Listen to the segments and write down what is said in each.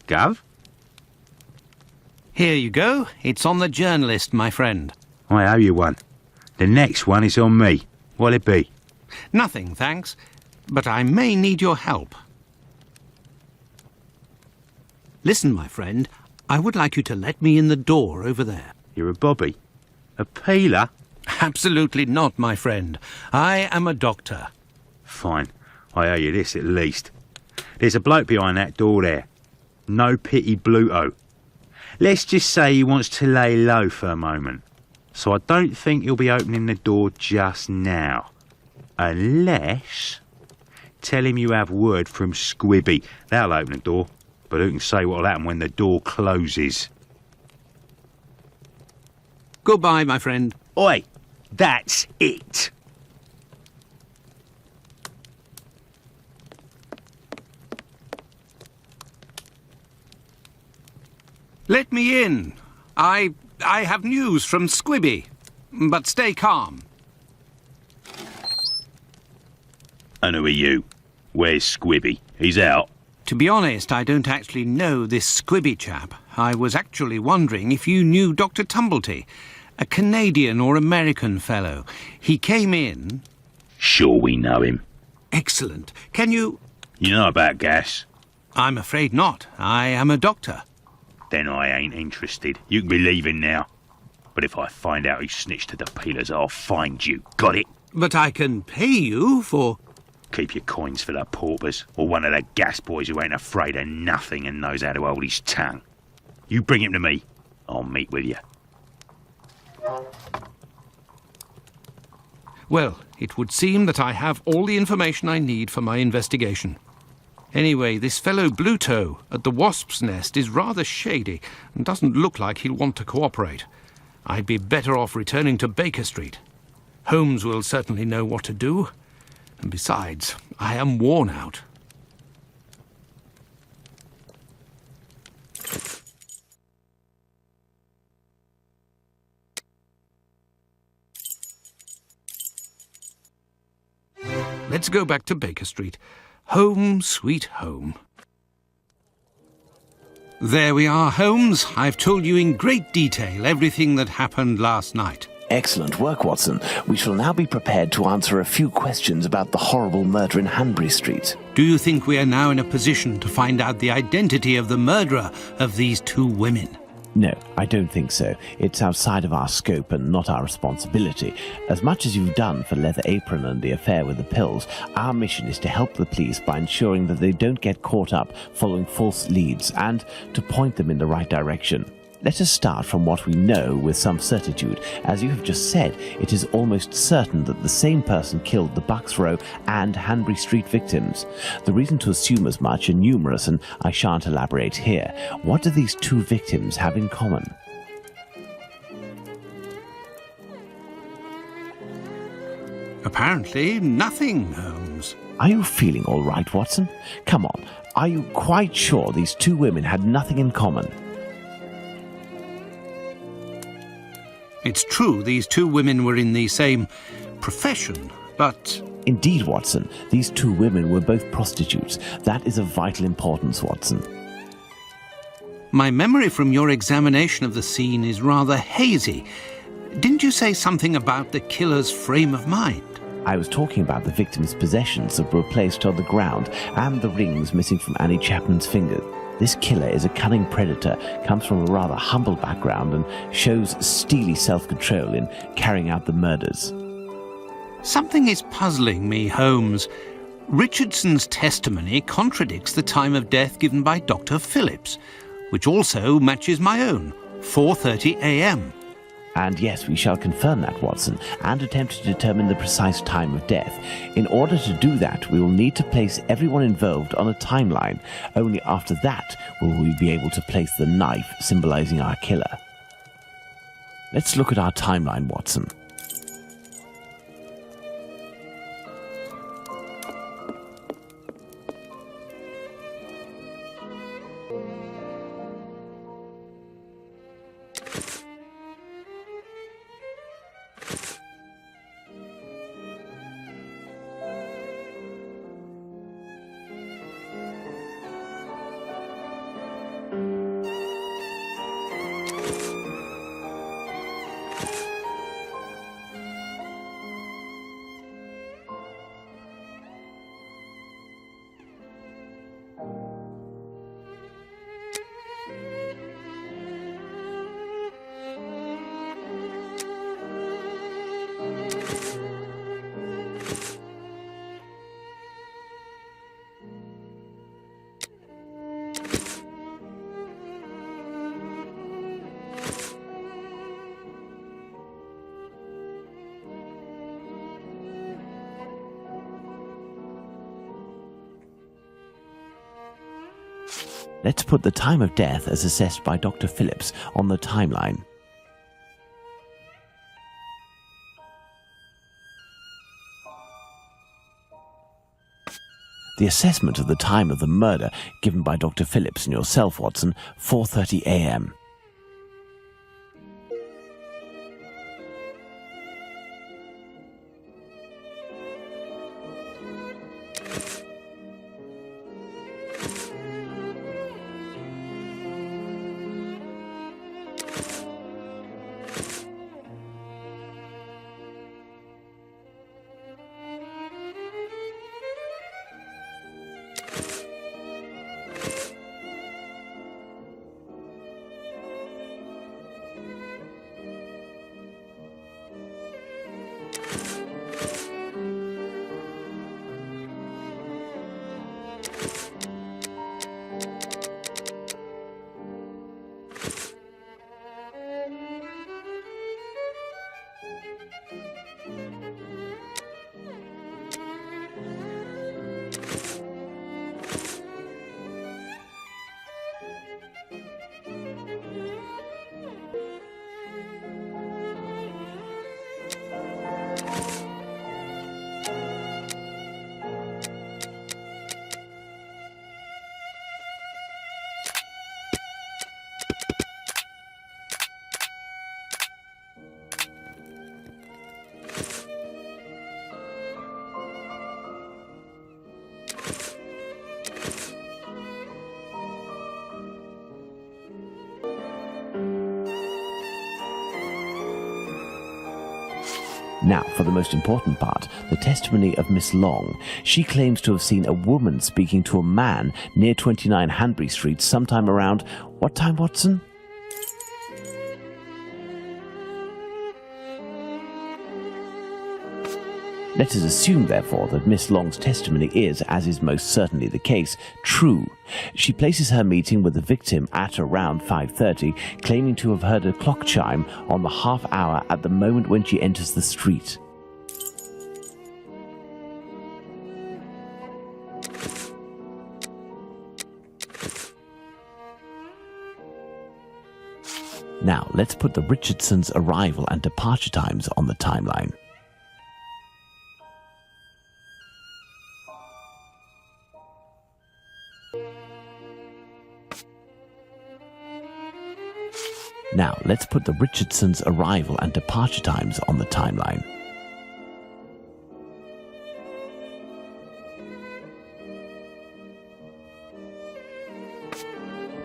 Gov? Here you go. It's on the journalist, my friend. I owe you one. The next one is on me. What'll it be? Nothing, thanks. But I may need your help. Listen, my friend, I would like you to let me in the door over there. You're a bobby? A peeler? Absolutely not, my friend. I am a doctor. Fine. I owe you this at least. There's a bloke behind that door there. No pity Bluto. Let's just say he wants to lay low for a moment. So I don't think he'll be opening the door just now. Unless... Tell him you have word from Squibby. That'll open the door. But who can say what'll happen when the door closes? Goodbye, my friend. Oi! That's it! Let me in. I have news from Squibby. But stay calm. And who are you? Where's Squibby? He's out. To be honest, I don't actually know this Squibby chap. I was actually wondering if you knew Dr. Tumblety, a Canadian or American fellow. He came in... Sure we know him. Excellent. Can you... You know about gas? I'm afraid not. I am a doctor. Then I ain't interested. You can be leaving now. But if I find out who snitched to the peelers, I'll find you. Got it? But I can pay you for... Keep your coins for the paupers, or one of the gas boys who ain't afraid of nothing and knows how to hold his tongue. You bring him to me. I'll meet with you. Well, it would seem that I have all the information I need for my investigation. Anyway, this fellow Bluto at the Wasp's Nest is rather shady and doesn't look like he'll want to cooperate. I'd be better off returning to Baker Street. Holmes will certainly know what to do. And besides, I am worn out. Let's go back to Baker Street. Home, sweet home. There we are, Holmes. I've told you in great detail everything that happened last night. Excellent work, Watson. We shall now be prepared to answer a few questions about the horrible murder in Hanbury Street. Do you think we are now in a position to find out the identity of the murderer of these two women? No, I don't think so. It's outside of our scope and not our responsibility. As much as you've done for Leather Apron and the affair with the pills, our mission is to help the police by ensuring that they don't get caught up following false leads and to point them in the right direction. Let us start from what we know with some certitude. As you have just said, it is almost certain that the same person killed the Bucks Row and Hanbury Street victims. The reason to assume as much are numerous, and I shan't elaborate here. What do these two victims have in common? Apparently nothing, Holmes. Are you feeling all right, Watson? Come on, are you quite sure these two women had nothing in common? It's true these two women were in the same profession, but... Indeed, Watson. These two women were both prostitutes. That is of vital importance, Watson. My memory from your examination of the scene is rather hazy. Didn't you say something about the killer's frame of mind? I was talking about the victim's possessions that were placed on the ground and the rings missing from Annie Chapman's fingers. This killer is a cunning predator, comes from a rather humble background and shows steely self-control in carrying out the murders. Something is puzzling me, Holmes. Richardson's testimony contradicts the time of death given by Dr. Phillips, which also matches my own, 4:30 a.m. And yes, we shall confirm that, Watson, and attempt to determine the precise time of death. In order to do that, we will need to place everyone involved on a timeline. Only after that will we be able to place the knife symbolizing our killer. Let's look at our timeline, Watson. Let's put the time of death as assessed by Dr. Phillips on the timeline. The assessment of the time of the murder given by Dr. Phillips and yourself, Watson, 4:30 a.m. Now, for the most important part, the testimony of Miss Long. She claims to have seen a woman speaking to a man near 29 Hanbury Street sometime around... what time, Watson? Let us assume, therefore, that Miss Long's testimony is, as is most certainly the case, true. She places her meeting with the victim at around 5:30, claiming to have heard a clock chime on the half hour at the moment when she enters the street. Now, let's put the Richardsons' arrival and departure times on the timeline. Now, let's put the Richardsons' arrival and departure times on the timeline.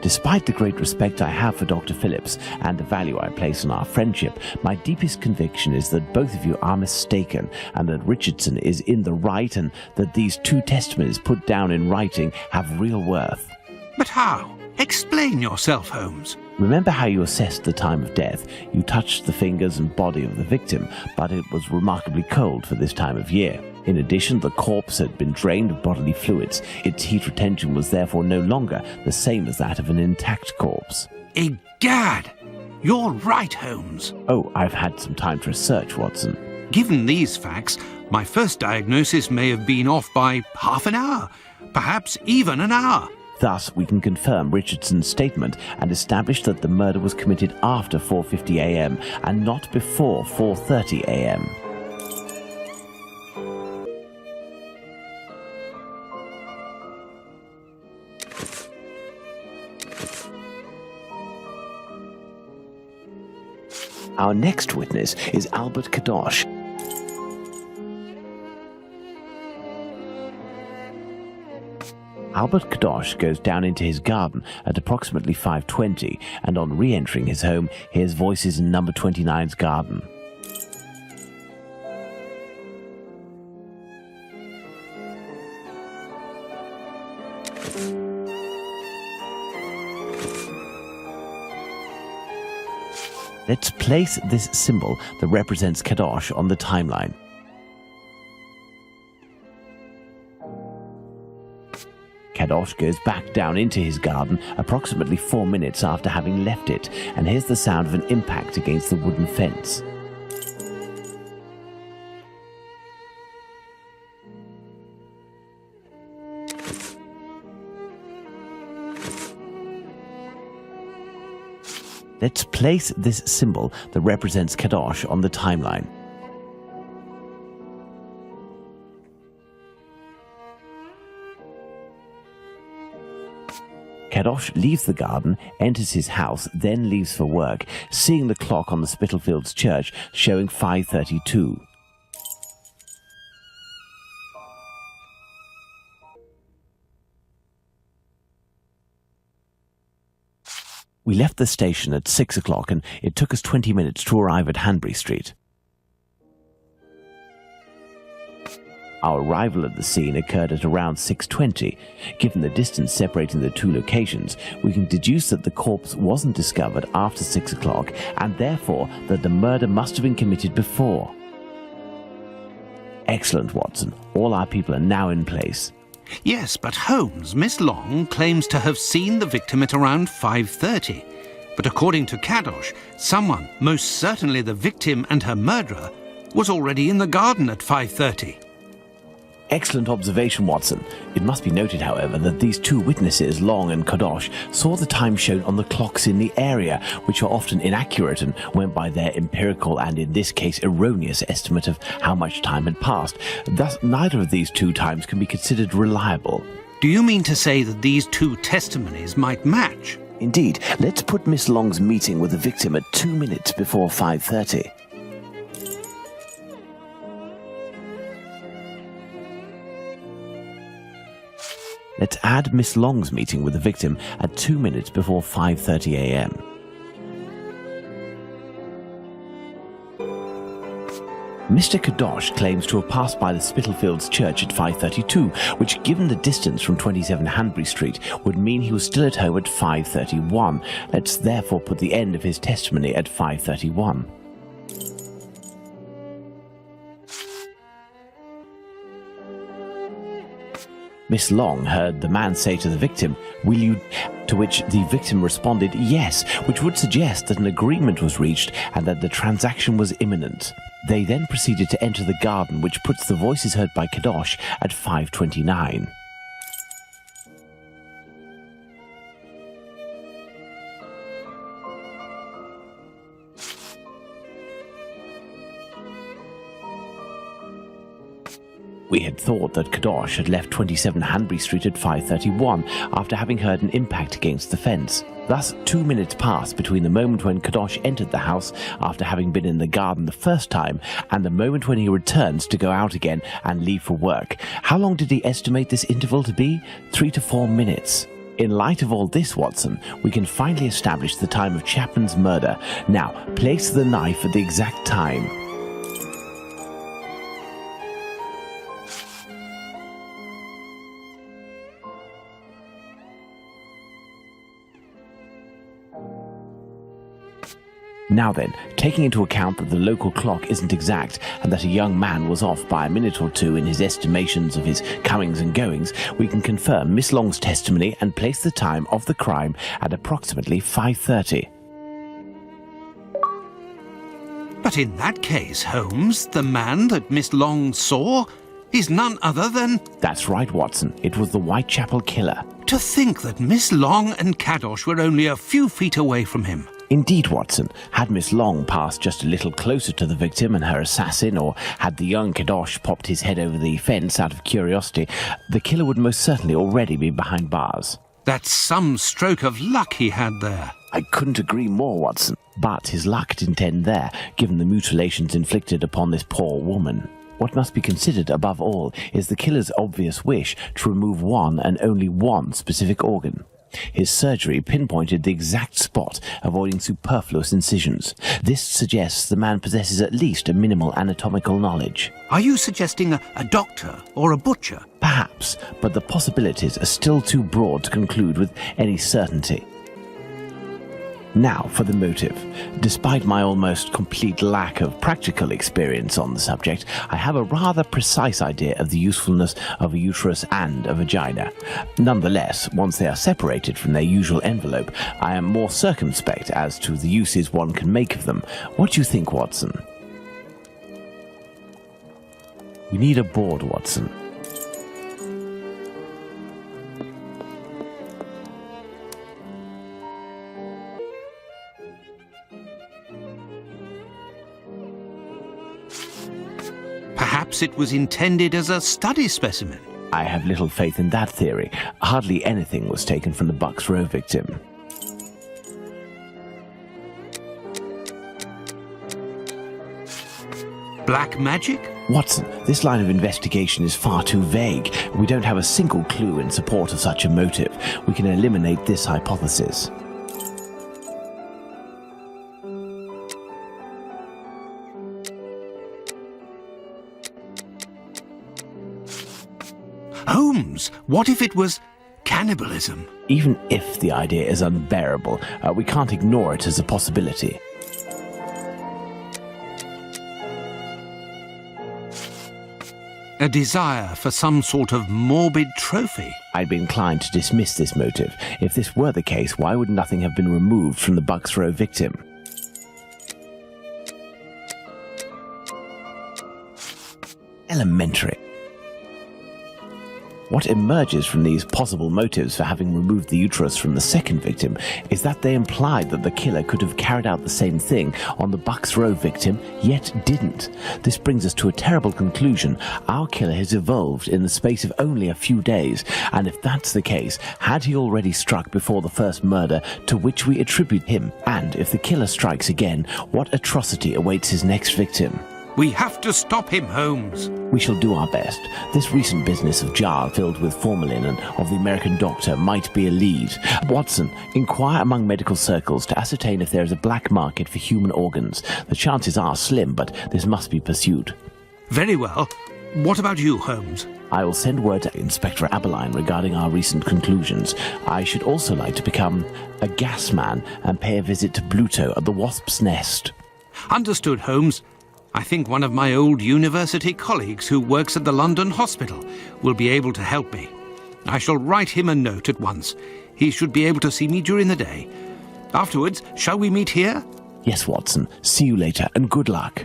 Despite the great respect I have for Dr. Phillips and the value I place on our friendship, my deepest conviction is that both of you are mistaken and that Richardson is in the right and that these two testimonies put down in writing have real worth. But how? Explain yourself, Holmes. Remember how you assessed the time of death? You touched the fingers and body of the victim, but it was remarkably cold for this time of year. In addition, the corpse had been drained of bodily fluids. Its heat retention was therefore no longer the same as that of an intact corpse. Egad! You're right, Holmes. Oh, I've had some time to research, Watson. Given these facts, my first diagnosis may have been off by half an hour, perhaps even an hour. Thus, we can confirm Richardson's statement and establish that the murder was committed after 4:50 a.m. and not before 4:30 a.m. Our next witness is Albert Kadosh. Albert Kadosh goes down into his garden at approximately 5:20 and on re-entering his home hears voices in number 29's garden. Let's place this symbol that represents Kadosh on the timeline. Kadosh goes back down into his garden approximately 4 minutes after having left it and hears the sound of an impact against the wooden fence. Let's place this symbol that represents Kadosh on the timeline. Kadosh leaves the garden, enters his house, then leaves for work, seeing the clock on the Spitalfields church showing 5:32. We left the station at 6 o'clock and it took us 20 minutes to arrive at Hanbury Street. Our arrival at the scene occurred at around 6:20. Given the distance separating the two locations, we can deduce that the corpse wasn't discovered after 6 o'clock and therefore that the murder must have been committed before. Excellent, Watson. All our people are now in place. Yes, but Holmes, Miss Long claims to have seen the victim at around 5:30. But according to Kadosh, someone, most certainly the victim and her murderer, was already in the garden at 5:30. Excellent observation, Watson. It must be noted, however, that these two witnesses, Long and Kadosh, saw the time shown on the clocks in the area, which are often inaccurate and went by their empirical and, in this case, erroneous estimate of how much time had passed. Thus, neither of these two times can be considered reliable. Do you mean to say that these two testimonies might match? Indeed. Let's put Miss Long's meeting with the victim at 2 minutes before 5:30. Let's add Miss Long's meeting with the victim at 2 minutes before 5:30 a.m. Mr. Kadosh claims to have passed by the Spitalfields church at 5:32, which, given the distance from 27 Hanbury Street, would mean he was still at home at 5:31. Let's therefore put the end of his testimony at 5:31. Miss Long heard the man say to the victim, "Will you?" To which the victim responded, "Yes," which would suggest that an agreement was reached and that the transaction was imminent. They then proceeded to enter the garden, which puts the voices heard by Kadosh at 5:29. We had thought that Kadosh had left 27 Hanbury Street at 5:31 after having heard an impact against the fence. Thus, 2 minutes passed between the moment when Kadosh entered the house after having been in the garden the first time and the moment when he returns to go out again and leave for work. How long did he estimate this interval to be? 3 to 4 minutes. In light of all this, Watson, we can finally establish the time of Chapman's murder. Now, place the knife at the exact time. Now then, taking into account that the local clock isn't exact and that a young man was off by a minute or two in his estimations of his comings and goings, we can confirm Miss Long's testimony and place the time of the crime at approximately 5:30. But in that case, Holmes, the man that Miss Long saw is none other than... That's right, Watson. It was the Whitechapel killer. To think that Miss Long and Kadosh were only a few feet away from him. Indeed, Watson. Had Miss Long passed just a little closer to the victim and her assassin, or had the young Kadosh popped his head over the fence out of curiosity, the killer would most certainly already be behind bars. That's some stroke of luck he had there. I couldn't agree more, Watson. But his luck didn't end there, given the mutilations inflicted upon this poor woman. What must be considered above all is the killer's obvious wish to remove one and only one specific organ. His surgery pinpointed the exact spot, avoiding superfluous incisions. This suggests the man possesses at least a minimal anatomical knowledge. Are you suggesting a doctor or a butcher? Perhaps, but the possibilities are still too broad to conclude with any certainty. Now for the motive. Despite my almost complete lack of practical experience on the subject, I have a rather precise idea of the usefulness of a uterus and a vagina. Nonetheless, once they are separated from their usual envelope, I am more circumspect as to the uses one can make of them. What do you think, Watson? We need a board, Watson. perhaps it was intended as a study specimen. I have little faith in that theory. Hardly anything was taken from the Bucks Row victim. Black magic? Watson, this line of investigation is far too vague. We don't have a single clue in support of such a motive. We can eliminate this hypothesis. Holmes, what if it was cannibalism? Even if the idea is unbearable, we can't ignore it as a possibility. A desire for some sort of morbid trophy? I'd be inclined to dismiss this motive. If this were the case, why would nothing have been removed from the Bucks Row victim? Elementary. What emerges from these possible motives for having removed the uterus from the second victim is that they implied that the killer could have carried out the same thing on the Bucks Row victim, yet didn't. This brings us to a terrible conclusion. Our killer has evolved in the space of only a few days, and if that's the case, had he already struck before the first murder to which we attribute him? And if the killer strikes again, what atrocity awaits his next victim? We have to stop him, Holmes. We shall do our best. This recent business of jar filled with formalin and of the American doctor might be a lead. Watson, inquire among medical circles to ascertain if there is a black market for human organs. The chances are slim, but this must be pursued. Very well. What about you, Holmes? I will send word to Inspector Aberline regarding our recent conclusions. I should also like to become a gas man and pay a visit to Bluto at the Wasp's Nest. Understood, Holmes. I think one of my old university colleagues who works at the London hospital will be able to help me. I shall write him a note at once. He should be able to see me during the day. Afterwards, shall we meet here? Yes, Watson. See you later, and good luck.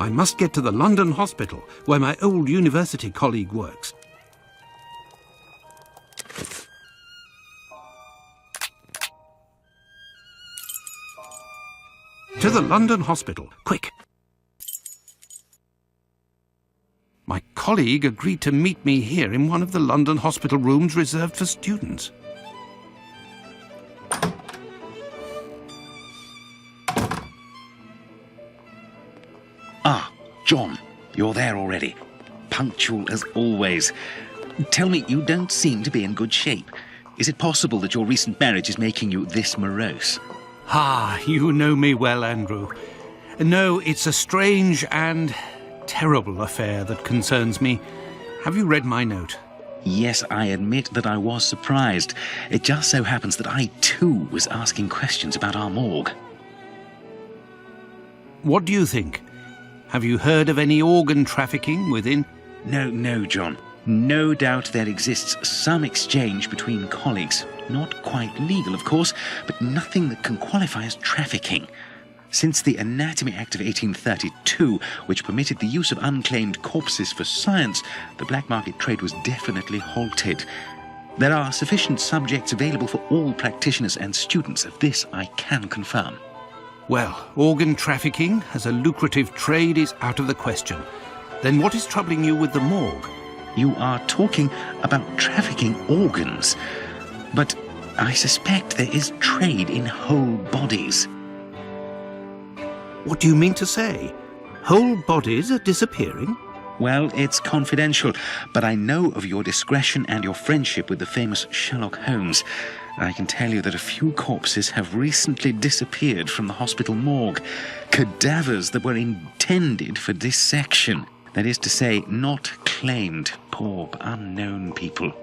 I must get to the London hospital, where my old university colleague works. To the London hospital, quick! My colleague agreed to meet me here in one of the London hospital rooms reserved for students. Ah, John, you're there already. Punctual as always. Tell me, you don't seem to be in good shape. Is it possible that your recent marriage is making you this morose? Ah, you know me well, Andrew. No, it's a strange and terrible affair that concerns me. Have you read my note? Yes, I admit that I was surprised. It just so happens that I, too, was asking questions about our morgue. What do you think? Have you heard of any organ trafficking within? No, John. No doubt there exists some exchange between colleagues. Not quite legal, of course, but nothing that can qualify as trafficking. Since the Anatomy Act of 1832, which permitted the use of unclaimed corpses for science, the black market trade was definitely halted. There are sufficient subjects available for all practitioners and students. Of this I can confirm. Well, organ trafficking as a lucrative trade is out of the question. Then what is troubling you with the morgue? You are talking about trafficking organs, but I suspect there is trade in whole bodies. What do you mean to say? Whole bodies are disappearing? Well, it's confidential, but I know of your discretion and your friendship with the famous Sherlock Holmes. I can tell you that a few corpses have recently disappeared from the hospital morgue. Cadavers that were intended for dissection. That is to say, not claimed. Poor, unknown people.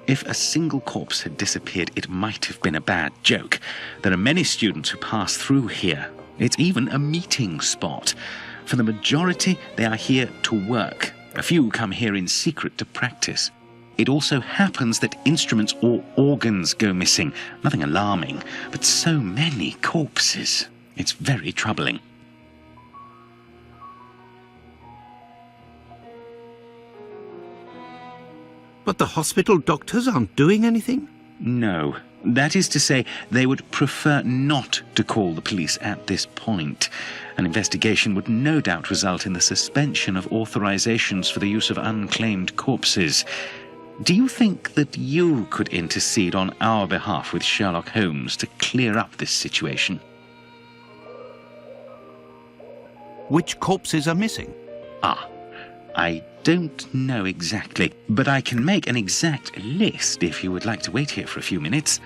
If a single corpse had disappeared, it might have been a bad joke. There are many students who pass through here. It's even a meeting spot. For the majority, they are here to work. A few come here in secret to practice. It also happens that instruments or organs go missing. Nothing alarming, but so many corpses. It's very troubling. But the hospital doctors aren't doing anything? No, That is to say, they would prefer not to call the police at this point. An investigation would no doubt result in the suspension of authorizations for the use of unclaimed corpses. Do you think that you could intercede on our behalf with Sherlock Holmes to clear up this situation? Which corpses are missing? I don't know exactly, but I can make an exact list if you would like to wait here for a few minutes.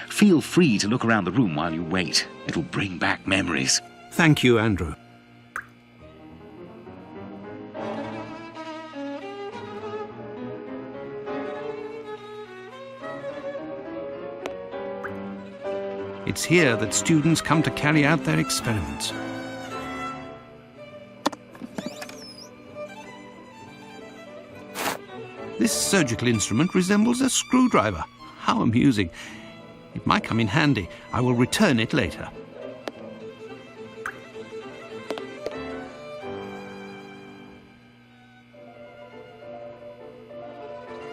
Feel free to look around the room while you wait. It'll bring back memories. Thank you, Andrew. It's here that students come to carry out their experiments. This surgical instrument resembles a screwdriver. How amusing. It might come in handy. I will return it later.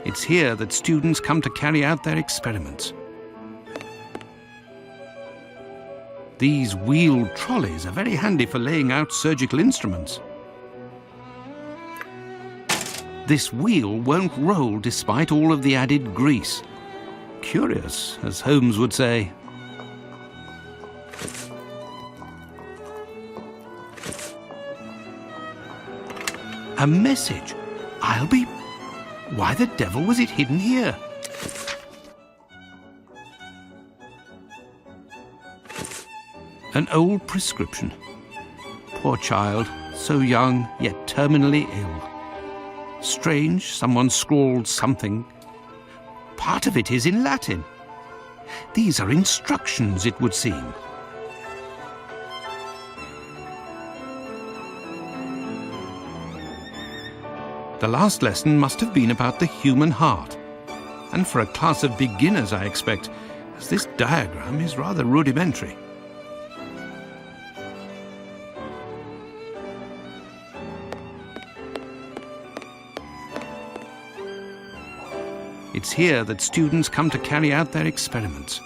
It's here that students come to carry out their experiments. These wheeled trolleys are very handy for laying out surgical instruments. This wheel won't roll despite all of the added grease. Curious, as Holmes would say. A message. I'll be... Why the devil was it hidden here? An old prescription. Poor child, so young, yet terminally ill. Strange, someone scrawled something. Part of it is in Latin. These are instructions, it would seem. The last lesson must have been about the human heart. And for a class of beginners, I expect, as this diagram is rather rudimentary. It's here that students come to carry out their experiments.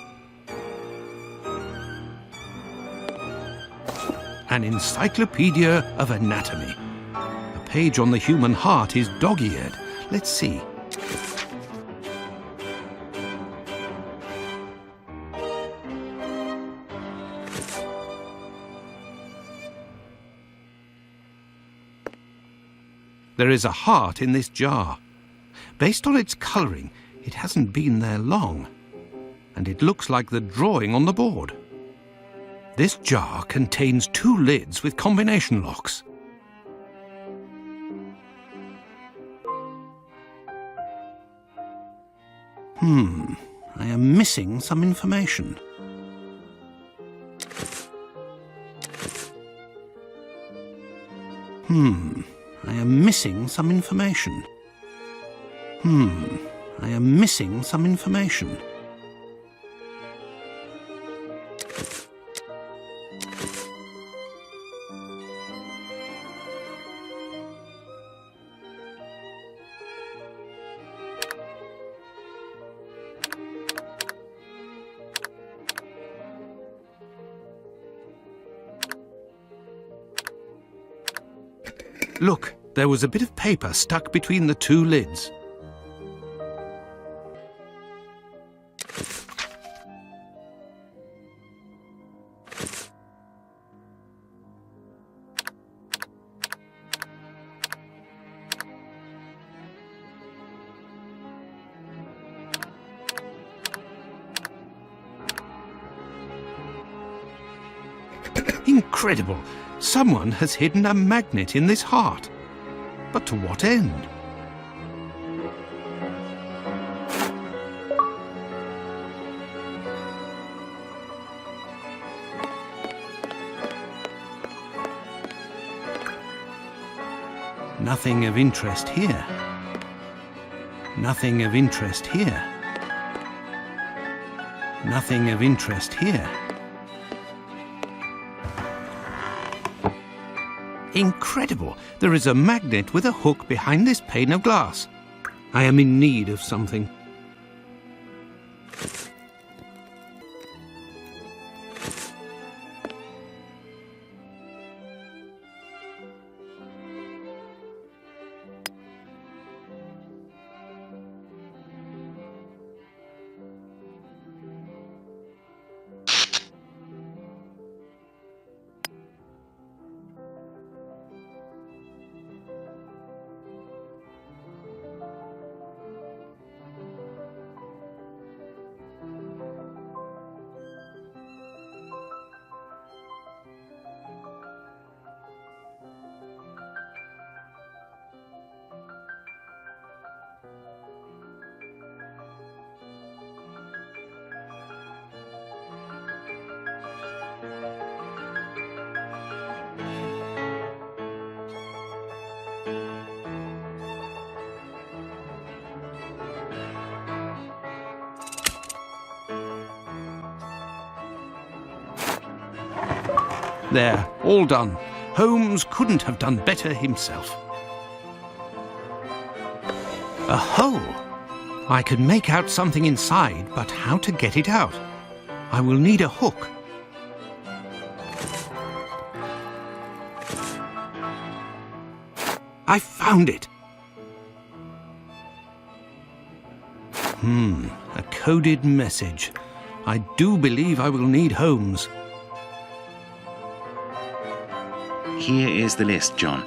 An encyclopedia of anatomy. A page on the human heart is dog-eared. Let's see. There is a heart in this jar. Based on its colouring, it hasn't been there long, and it looks like the drawing on the board. This jar contains 2 lids with combination locks. I am missing some information. I am missing some information. I am missing some information. Look, there was a bit of paper stuck between the 2 lids. Incredible! Someone has hidden a magnet in this heart. But to what end? Nothing of interest here. Nothing of interest here. Nothing of interest here. Incredible! There is a magnet with a hook behind this pane of glass. I am in need of something. There, all done. Holmes couldn't have done better himself. A hole! I can make out something inside, but how to get it out? I will need a hook. I found it! A coded message. I do believe I will need Holmes. Here is the list, John.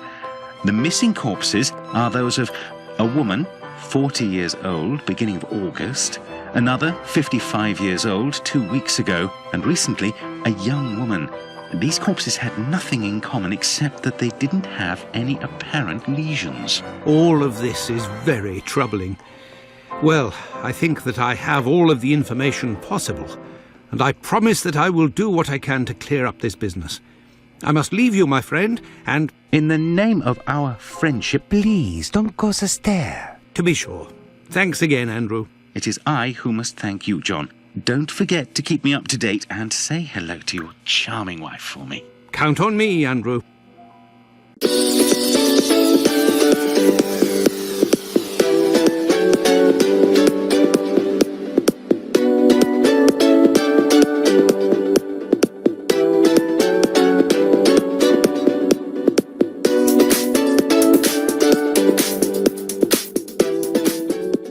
The missing corpses are those of a woman, 40 years old, beginning of August, another 55 years old 2 weeks ago, and recently a young woman. These corpses had nothing in common except that they didn't have any apparent lesions. All of this is very troubling. Well, I think that I have all of the information possible, and I promise that I will do what I can to clear up this business. I must leave you, my friend, and... In the name of our friendship, Please, don't go so stare. to be sure. Thanks again, Andrew. it is I who must thank you, John. Don't forget to keep me up to date and say hello to your charming wife for me. Count on me, Andrew.